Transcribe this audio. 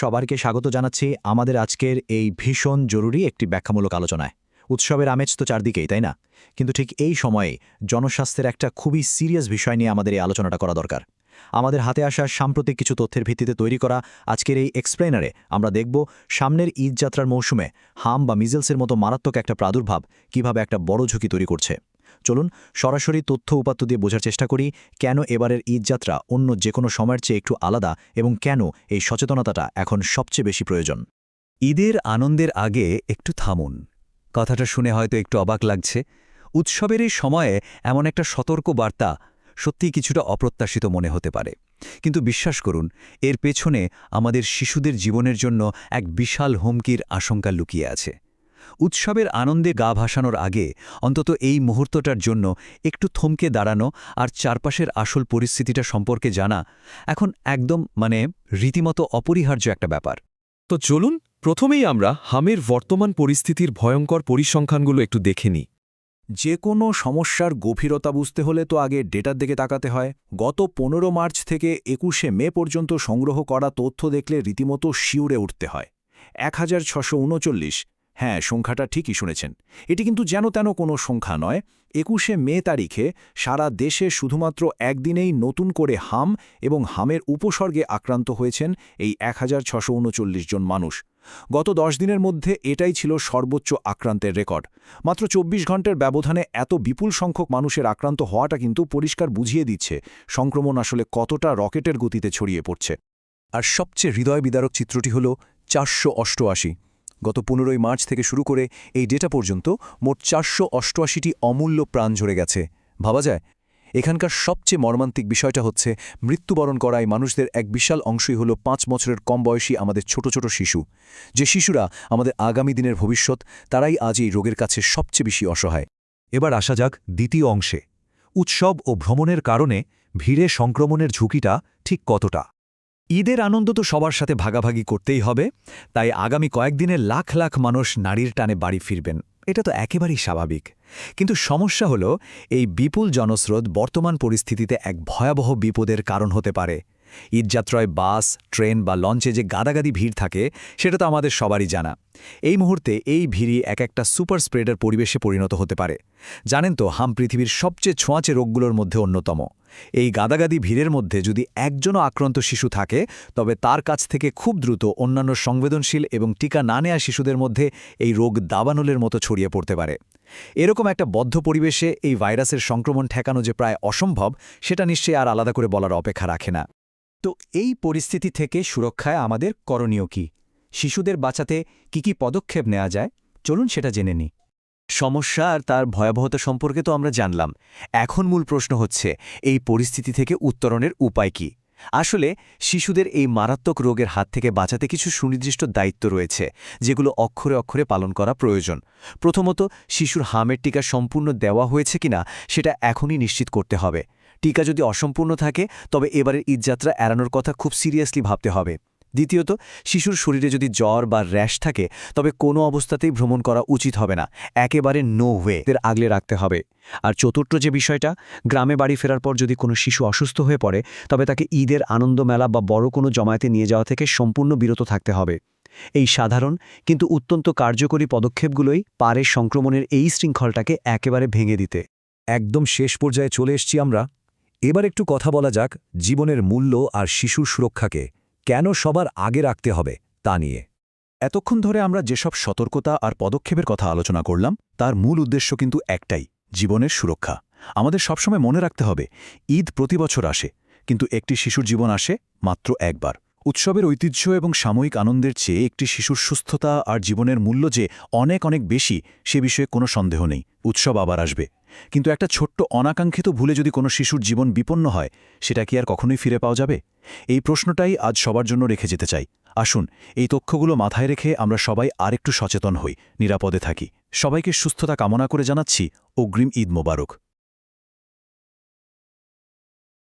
সবাইকে স্বাগত জানাচ্ছি আমাদের আজকের এই ভীষণ জরুরি একটি ব্যাখ্যামূলক আলোচনায়। উৎসবের আমেজ তো চারদিকেই, তাই না? কিন্তু ঠিক এই সময়ে জনস্বাস্থ্যের একটা খুবই সিরিয়াস বিষয় নিয়ে আমাদের এই আলোচনাটা করা দরকার। আমাদের হাতে আসা সাম্প্রতিক কিছু তথ্যের ভিত্তিতে তৈরি করা আজকের এই এক্সপ্লেনারে আমরা দেখব সামনের ঈদ যাত্রার মৌসুমে হাম বা মিজেলসের মতো মারাত্মক একটা প্রাদুর্ভাব কিভাবে একটা বড় ঝুঁকি তৈরি করছে। চলুন সরাসরি তথ্য উপাত্ত দিয়ে বোঝার চেষ্টা করি কেন এবারের ঈদযাত্রা অন্য যে কোনো সময়ের চেয়ে একটু আলাদা এবং কেন এই সচেতনতাটা এখন সবচেয়ে বেশি প্রয়োজন। ঈদের আনন্দের আগে একটু থামুন। কথাটা শুনে হয়তো একটু অবাক লাগছে। উৎসবের এই সময়ে এমন একটা সতর্ক বার্তা সত্যিই কিছুটা অপ্রত্যাশিত মনে হতে পারে, কিন্তু বিশ্বাস করুন, এর পেছনে আমাদের শিশুদের জীবনের জন্য এক বিশাল হুমকির আশঙ্কা লুকিয়ে আছে। উৎসবের আনন্দে গা ভাসানোর আগে অন্তত এই মুহূর্তটার জন্য একটু থমকে দাঁড়ানো আর চারপাশের আসল পরিস্থিতিটা সম্পর্কে জানা এখন একদম রীতিমতো অপরিহার্য একটা ব্যাপার। তো চলুন প্রথমেই আমরা হামের বর্তমান পরিস্থিতির ভয়ঙ্কর পরিসংখ্যানগুলো একটু দেখে নিই। যে কোনো সমস্যার গভীরতা বুঝতে হলে তো আগে ডেটার দিকে তাকাতে হয়। গত 15 মার্চ থেকে 21শে মে পর্যন্ত সংগ্রহ করা তথ্য দেখলে রীতিমতো শিউরে উঠতে হয়। 1639। হ্যাঁ, সংখ্যাটা ঠিকই শুনেছেন। এটি কিন্তু যেন তেন কোনো সংখ্যা নয়। 21শে মে তারিখে সারা দেশে শুধুমাত্র একদিনেই নতুন করে হাম এবং হামের উপসর্গে আক্রান্ত হয়েছেন এই 1639 জন মানুষ। গত 10 দিনের মধ্যে এটাই ছিল সর্বোচ্চ আক্রান্তের রেকর্ড। মাত্র 24 ঘন্টার ব্যবধানে এত বিপুল সংখ্যক মানুষের আক্রান্ত হওয়াটা কিন্তু পরিষ্কার বুঝিয়ে দিচ্ছে সংক্রমণ আসলে কতটা রকেটের গতিতে ছড়িয়ে পড়ছে। আর সবচেয়ে হৃদয় বিদারক চিত্রটি হল 488। গত 15 মার্চ থেকে শুরু করে এই ডেটা পর্যন্ত মোট 488টি অমূল্য প্রাণ ঝরে গেছে। ভাবা যায়, এখানকার সবচেয়ে মর্মান্তিক বিষয়টা হচ্ছে মৃত্যুবরণ করা এই মানুষদের এক বিশাল অংশই হল 5 বছরের কম বয়সী আমাদের ছোট ছোট শিশু। যে শিশুরা আমাদের আগামী দিনের ভবিষ্যৎ, তারাই আজ এই রোগের কাছে সবচেয়ে বেশি অসহায়। এবার আসা যাক দ্বিতীয় অংশে। উৎসব ও ভ্রমণের কারণে ভিড়ে সংক্রমণের ঝুঁকিটা ঠিক কতটা? ঈদের আনন্দ তো সবার সাথে ভাগাভাগি করতেই হবে, তাই আগামী কয়েকদিনে লাখ লাখ মানুষ নারীর টানে বাড়ি ফিরবেন। এটা তো একেবারেই স্বাভাবিক। কিন্তু সমস্যা হলো, এই বিপুল জনস্রোত বর্তমান পরিস্থিতিতে এক ভয়াবহ বিপদের কারণ হতে পারে। ঈদযাত্রায় বাস, ট্রেন বা লঞ্চে যে গাদাগাদি ভিড় থাকে, সেটা তো আমাদের সবারই জানা। এই মুহূর্তে এই ভিড়ই একটা সুপার স্প্রেডার পরিবেশে পরিণত হতে পারে। জানেন তো, হাম পৃথিবীর সবচেয়ে ছোঁয়াচে রোগগুলোর মধ্যে অন্যতম। এই গাদাগাদি ভিড়ের মধ্যে যদি একজনও আক্রান্ত শিশু থাকে, তবে তার কাছ থেকে খুব দ্রুত অন্যান্য সংবেদনশীল এবং টিকা না নেয়া শিশুদের মধ্যে এই রোগ দাবানলের মতো ছড়িয়ে পড়তে পারে। এরকম একটা বদ্ধ পরিবেশে এই ভাইরাসের সংক্রমণ ঠেকানো যে প্রায় অসম্ভব, সেটা নিশ্চয়ই আর আলাদা করে বলার অপেক্ষা রাখে না। তো এই পরিস্থিতি থেকে সুরক্ষায় আমাদের করণীয় কি? শিশুদের বাঁচাতে কি পদক্ষেপ নেওয়া যায়? চলুন সেটা জেনে নিই। সমস্যা আর তার ভয়াবহতা সম্পর্কে তো আমরা জানলাম। এখন মূল প্রশ্ন হচ্ছে, এই পরিস্থিতি থেকে উত্তরণের উপায় কি? আসলে শিশুদের এই মারাত্মক রোগের হাত থেকে বাঁচাতে কিছু সুনির্দিষ্ট দায়িত্ব রয়েছে, যেগুলো অক্ষরে অক্ষরে পালন করা প্রয়োজন। প্রথমত, শিশুর হামের টিকা সম্পূর্ণ দেওয়া হয়েছে কিনা সেটা এখনই নিশ্চিত করতে হবে। টিকা যদি অসম্পূর্ণ থাকে, তবে এবারের ঈদযাত্রা এড়ানোর কথা খুব সিরিয়াসলি ভাবতে হবে। দ্বিতীয়ত, শিশুর শরীরে যদি জ্বর বা র্যাশ থাকে, তবে কোনো অবস্থাতেই ভ্রমণ করা উচিত হবে না। একেবারে নো ওয়ে এদের আগলে রাখতে হবে। আর চতুর্থ যে বিষয়টা, গ্রামে বাড়ি ফেরার পর যদি কোনো শিশু অসুস্থ হয়ে পড়ে, তবে তাকে ঈদের আনন্দ মেলা বা বড় কোনো জমায়েতে নিয়ে যাওয়া থেকে সম্পূর্ণ বিরত থাকতে হবে। এই সাধারণ কিন্তু অত্যন্ত কার্যকরী পদক্ষেপগুলোই পারে সংক্রমণের এই শৃঙ্খলটাকে একেবারে ভেঙে দিতে। একদম শেষ পর্যায়ে চলে এসছি আমরা। এবার একটু কথা বলা যাক জীবনের মূল্য আর শিশুর সুরক্ষাকে কেন সবার আগে রাখতে হবে তা নিয়ে। এতক্ষণ ধরে আমরা যেসব সতর্কতা আর পদক্ষেপের কথা আলোচনা করলাম, তার মূল উদ্দেশ্য কিন্তু একটাই: জীবনের সুরক্ষা। আমাদের সবসময় মনে রাখতে হবে, ঈদ প্রতি বছর আসে, কিন্তু একটি শিশুর জীবন আসে মাত্র একবার। উৎসবের ঐতিহ্য এবং সাময়িক আনন্দের চেয়ে একটি শিশুর সুস্থতা আর জীবনের মূল্য যে অনেক অনেক বেশি, সে বিষয়ে কোনো সন্দেহ নেই। উৎসব আবার আসবে, কিন্তু একটা ছোট্ট অনাকাঙ্ক্ষিত ভুলে যদি কোনো শিশুর জীবন বিপন্ন হয়, সেটা কি আর কখনোই ফিরে পাওয়া যাবে? এই প্রশ্নটাই আজ সবার জন্য রেখে যেতে চাই। আসুন, এই তথ্যগুলো মাথায় রেখে আমরা সবাই আরেকটু সচেতন হই, নিরাপদে থাকি। সবাইকে সুস্থতা কামনা করে জানাচ্ছি অগ্রিম ঈদ মোবারক।